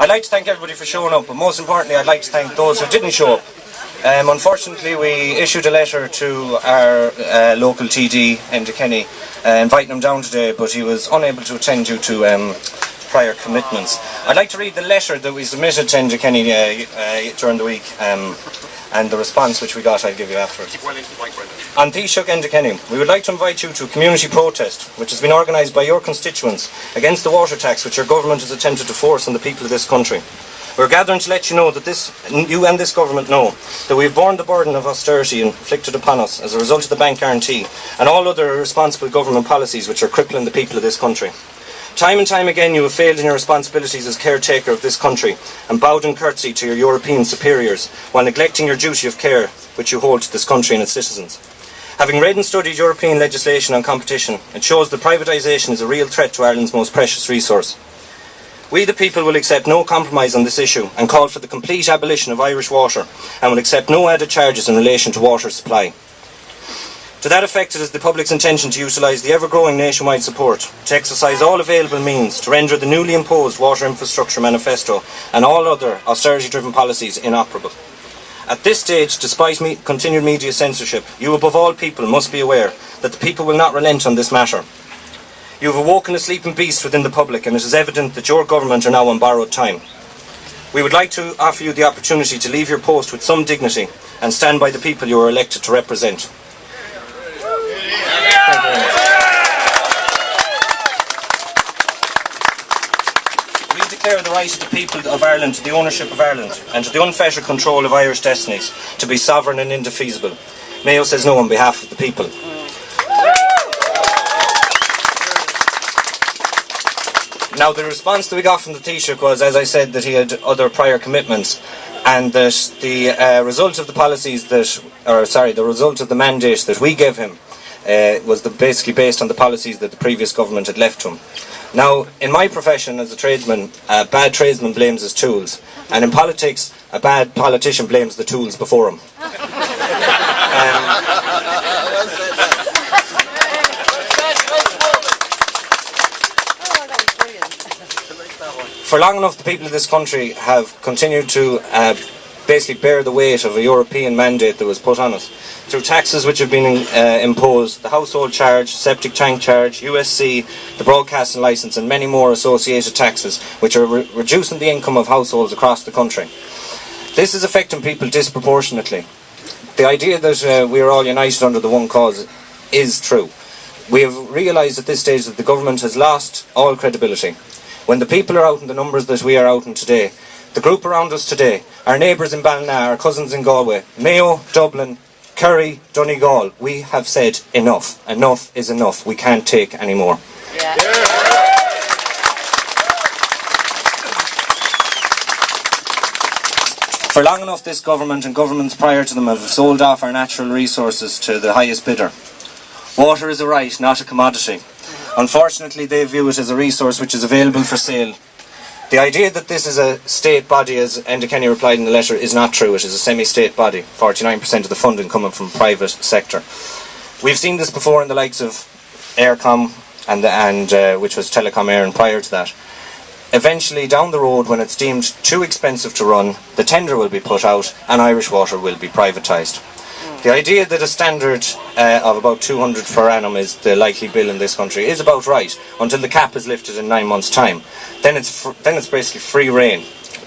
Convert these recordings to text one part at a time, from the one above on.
I'd like to thank everybody for showing up, but most importantly I'd like to thank those who didn't show up. Unfortunately, we issued a letter to our local TD, Enda Kenny, inviting him down today, but he was unable to attend due to prior commitments. I'd like to read the letter that we submitted to Enda Kenny during the week, and the response which we got I'll give you afterwards. On Taoiseach Enda Kenny, we would like to invite you to a community protest which has been organised by your constituents against the water tax which your government has attempted to force on the people of this country. We're gathering to let you know that you and this government know that we've borne the burden of austerity inflicted upon us as a result of the bank guarantee and all other irresponsible government policies which are crippling the people of this country. Time and time again you have failed in your responsibilities as caretaker of this country and bowed in curtsy to your European superiors while neglecting your duty of care which you hold to this country and its citizens. Having read and studied European legislation on competition, it shows that privatisation is a real threat to Ireland's most precious resource. We the people will accept no compromise on this issue and call for the complete abolition of Irish water and will accept no added charges in relation to water supply. To that effect, it is the public's intention to utilise the ever-growing nationwide support to exercise all available means to render the newly imposed Water Infrastructure Manifesto and all other austerity-driven policies inoperable. At this stage, despite continued media censorship, you above all people must be aware that the people will not relent on this matter. You have awoken a sleeping beast within the public, and it is evident that your government are now on borrowed time. We would like to offer you the opportunity to leave your post with some dignity and stand by the people you are elected to represent. We declare the right of the people of Ireland to the ownership of Ireland and to the unfettered control of Irish destinies to be sovereign and indefeasible. Mayo says no on behalf of the people. Now, the response that we got from the Taoiseach was, as I said, that he had other prior commitments, and that the result of the policies the result of the mandate that we gave him was basically based on the policies that the previous government had left to him. Now, in my profession as a tradesman, a bad tradesman blames his tools, and in politics, a bad politician blames the tools before him. For long enough, the people of this country have continued to basically bear the weight of a European mandate that was put on us through taxes which have been imposed: the household charge, septic tank charge, USC, the broadcasting licence, and many more associated taxes which are reducing the income of households across the country. This is affecting people disproportionately. The idea that we are all united under the one cause is true. We have realised at this stage that the government has lost all credibility. When the people are out in the numbers that we are out in today, the group around us today, our neighbours in Ballina, our cousins in Galway, Mayo, Dublin, Kerry, Donegal, we have said enough. Enough is enough. We can't take any more. Yeah. For long enough, this government and governments prior to them have sold off our natural resources to the highest bidder. Water is a right, not a commodity. Unfortunately, they view it as a resource which is available for sale. The idea that this is a state body, as Enda Kenny replied in the letter, is not true. It is a semi-state body, 49% of the funding coming from private sector. We've seen this before in the likes of Aircom, which was Telecom Air, and prior to that. Eventually, down the road, when it's deemed too expensive to run, the tender will be put out and Irish Water will be privatised. The idea that a standard of about 200 per annum is the likely bill in this country is about right, until the cap is lifted in 9 months' time. Then it's basically free rein.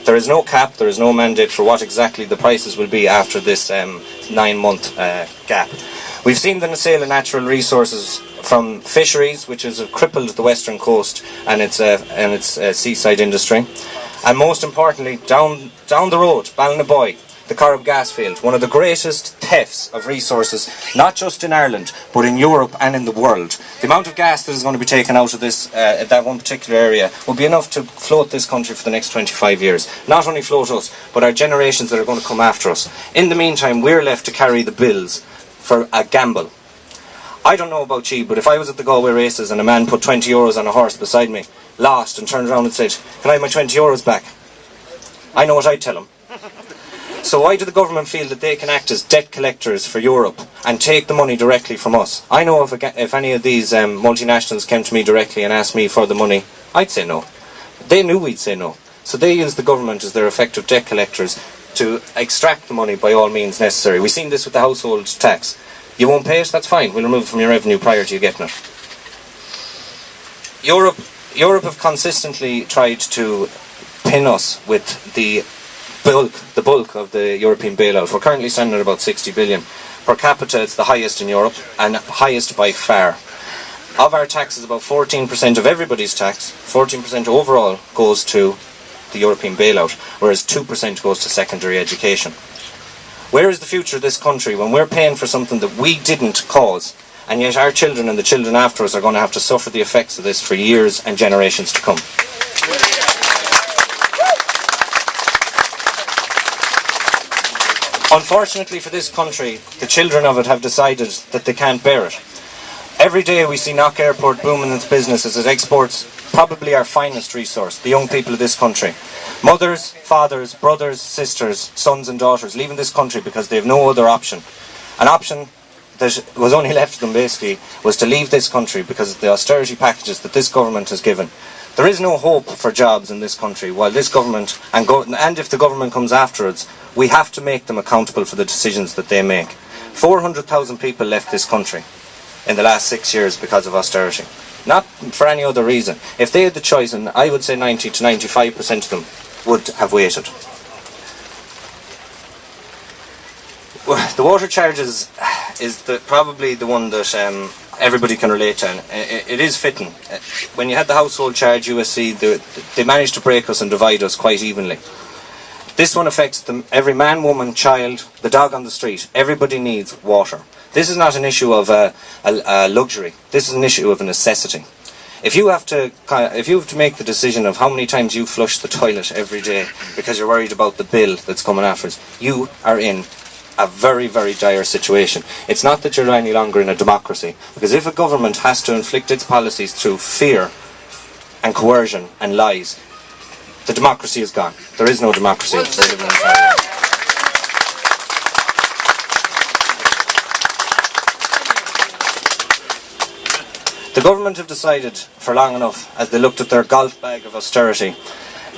There is no cap, there is no mandate for what exactly the prices will be after this 9-month gap. We've seen the sale of natural resources from fisheries, which has crippled the western coast and its seaside industry. And most importantly, down the road, Ballinaboy, the Corrib gas field, one of the greatest thefts of resources, not just in Ireland, but in Europe and in the world. The amount of gas that is going to be taken out of that one particular area will be enough to float this country for the next 25 years. Not only float us, but our generations that are going to come after us. In the meantime, we're left to carry the bills for a gamble. I don't know about you, but if I was at the Galway races and a man put 20 euros on a horse beside me, lost, and turned around and said, "Can I have my 20 euros back?" I know what I'd tell him. So why do the government feel that they can act as debt collectors for Europe and take the money directly from us? I know if any of these multinationals came to me directly and asked me for the money, I'd say no. They knew we'd say no. So they use the government as their effective debt collectors to extract the money by all means necessary. We've seen this with the household tax. You won't pay it, that's fine. We'll remove it from your revenue prior to you getting it. Europe have consistently tried to pin us with the bulk of the European bailout. We're currently standing at about 60 billion. Per capita, it's the highest in Europe, and highest by far. Of our taxes, about 14% of everybody's tax, 14% overall, goes to the European bailout, whereas 2% goes to secondary education. Where is the future of this country when we're paying for something that we didn't cause, and yet our children and the children after us are going to have to suffer the effects of this for years and generations to come? Unfortunately for this country, the children of it have decided that they can't bear it. Every day we see Knock Airport booming its business as it exports probably our finest resource, the young people of this country. Mothers, fathers, brothers, sisters, sons and daughters leaving this country because they have no other option. An option that was only left to them basically was to leave this country because of the austerity packages that this government has given. There is no hope for jobs in this country while this government, and if the government comes after us, we have to make them accountable for the decisions that they make. 400,000 people left this country in the last 6 years because of austerity. Not for any other reason. If they had the choice, and I would say 90 to 95% of them would have waited. The water charges is probably the one that everybody can relate to, and it is fitting. When you had the household charge, USC, they managed to break us and divide us quite evenly. This one affects them, every man, woman, child, the dog on the street. Everybody needs water. This is not an issue of a luxury. This is an issue of a necessity. If you have to make the decision of how many times you flush the toilet every day because you're worried about the bill that's coming after us, you are in a very, very dire situation. It's not that you're any longer in a democracy, because if a government has to inflict its policies through fear and coercion and lies, the democracy is gone. There is no democracy. The government have decided for long enough, as they looked at their golf bag of austerity,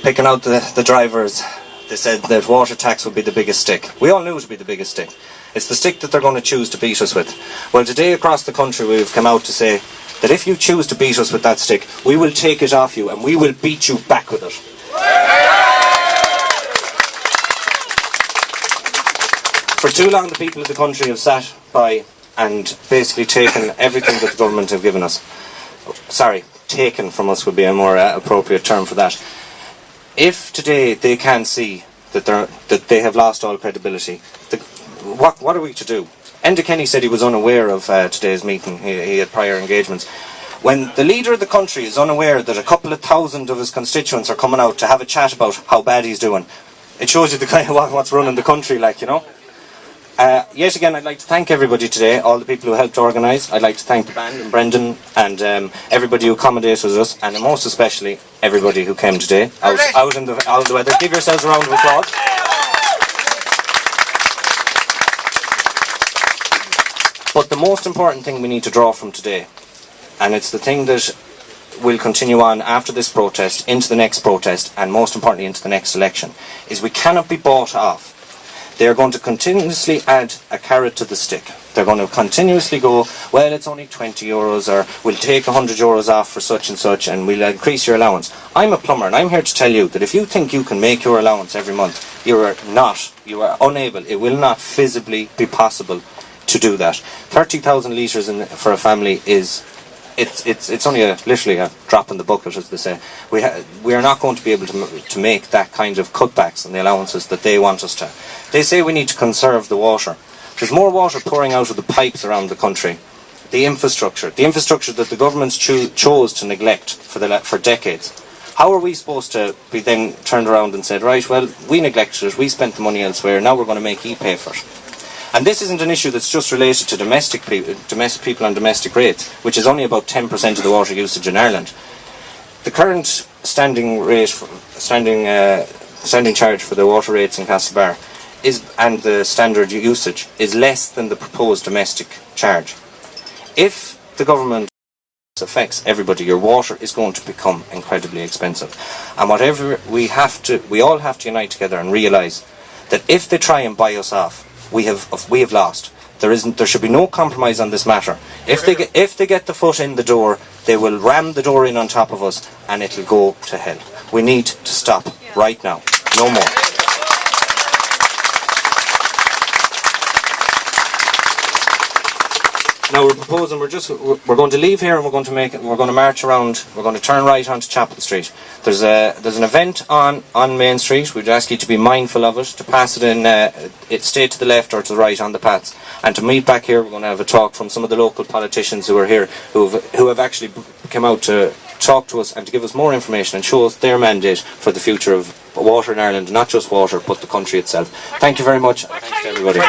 picking out the drivers, they said that water tax would be the biggest stick. We all knew it would be the biggest stick. It's the stick that they're going to choose to beat us with. Well, today across the country we've come out to say that if you choose to beat us with that stick, we will take it off you and we will beat you back with it. For too long the people of the country have sat by and basically taken everything that the government have given us. Sorry, taken from us would be a more appropriate term for that. If today they can't see that they have lost all credibility, what are we to do? Enda Kenny said he was unaware of today's meeting. He had prior engagements. When the leader of the country is unaware that a couple of thousand of his constituents are coming out to have a chat about how bad he's doing, it shows you the kind of what's running the country, like, you know. Yet again, I'd like to thank everybody today, all the people who helped organise. I'd like to thank the band and Brendan and everybody who accommodated us, and most especially everybody who came today out in the weather. Give yourselves a round of applause. But the most important thing we need to draw from today, and it's the thing that will continue on after this protest, into the next protest, and most importantly into the next election, is we cannot be bought off. They are going to continuously add a carrot to the stick. They're going to continuously go, well, it's only 20 euros, or we'll take 100 euros off for such and such, and we'll increase your allowance. I'm a plumber, and I'm here to tell you that if you think you can make your allowance every month, you are unable. It will not feasibly be possible to do that. 30,000 litres for a family is... It's only literally a drop in the bucket, as they say. We are not going to be able to make that kind of cutbacks on the allowances that they want us to. They say we need to conserve the water. There's more water pouring out of the pipes around the country. The infrastructure that the governments chose to neglect for decades. How are we supposed to be then turned around and said, right, well, we neglected it, we spent the money elsewhere, now we're going to make you pay for it? And this isn't an issue that's just related to domestic people on domestic rates, which is only about 10% of the water usage in Ireland. The current standing charge for the water rates in Castlebar and the standard usage is less than the proposed domestic charge. If the government affects everybody. Your water is going to become incredibly expensive, and whatever we all have to unite together and realise that if they try and buy us off, we have lost. There should be no compromise on this matter. If they get the foot in the door, they will ram the door in on top of us, and it'll go to hell. We need to stop right now. No more. Now we're proposing we're going to leave here and we're going to march around. We're going to turn right onto Chapel Street. There's an event on Main Street. We'd ask you to be mindful of it, to pass it in, stay to the left or to the right on the paths, and to meet back here. We're going to have a talk from some of the local politicians who are here, who have actually come out to talk to us and to give us more information and show us their mandate for the future of water in Ireland, not just water but the country itself. Thank you very much. Thanks to everybody.